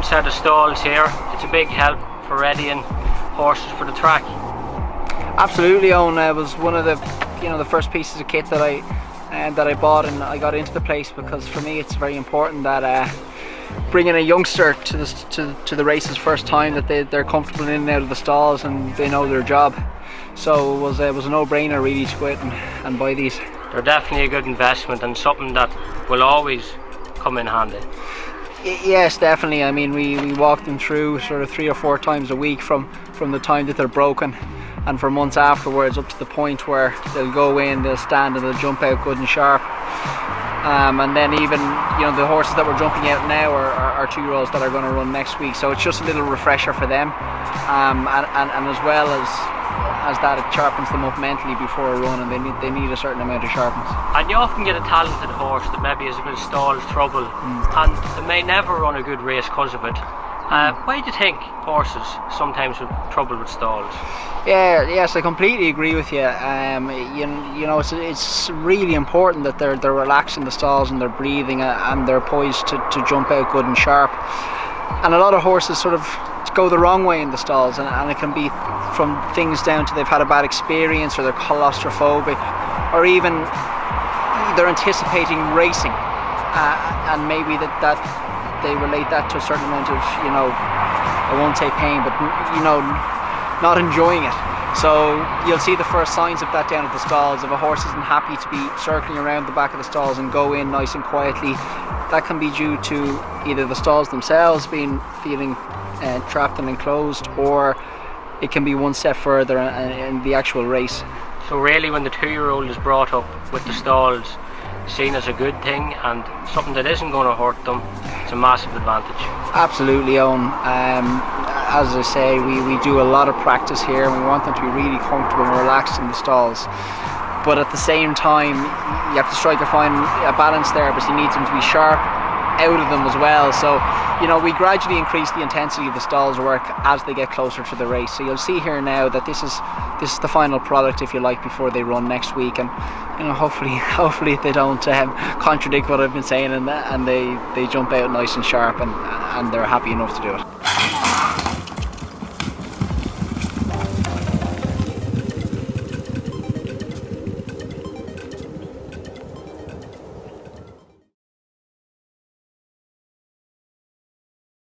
one set of stalls here. It's a big help for readying horses for the track. Absolutely, Owen. It was one of the first pieces of kit that I bought, and I got into the place because for me it's very important that bringing a youngster to the races first time, that they're comfortable in and out of the stalls and they know their job. So it was a no-brainer really to go out and buy these. They're definitely a good investment and something that will always come in handy. Yes, definitely. I mean, we walk them through sort of 3 or 4 times a week from the time that they're broken, and for months afterwards, up to the point where they'll go in, they'll stand and they'll jump out good and sharp. And then even the horses that we're jumping out now are 2-year-olds that are going to run next week. So it's just a little refresher for them, and as well as that, it sharpens them up mentally before a run, and they need a certain amount of sharpness. And you often get a talented horse that maybe has a bit of stall trouble, and they may never run a good race because of it. Why do you think horses sometimes have trouble with stalls? Yes, I completely agree with you. It's really important that they're relaxed in the stalls and they're breathing and they're poised to jump out good and sharp. And a lot of horses sort of go the wrong way in the stalls, and it can be from things down to they've had a bad experience, or they're claustrophobic, or even they're anticipating racing, and maybe that they relate that to a certain amount of, I won't say pain, but not enjoying it. So you'll see the first signs of that down at the stalls. If a horse isn't happy to be circling around the back of the stalls and go in nice and quietly, that can be due to either the stalls themselves feeling trapped and enclosed, or it can be one step further in the actual race. So really, when the 2-year-old is brought up with the stalls seen as a good thing and something that isn't going to hurt them, it's a massive advantage. Absolutely, Owen. As I say, we do a lot of practice here, and we want them to be really comfortable and relaxed in the stalls. But at the same time, you have to strike a balance there, but you need them to be sharp out of them as well. So we gradually increase the intensity of the stalls work as they get closer to the race. So you'll see here now that this is the final product, if you like, before they run next week, and hopefully they don't contradict what I've been saying, and they jump out nice and sharp, and they're happy enough to do it.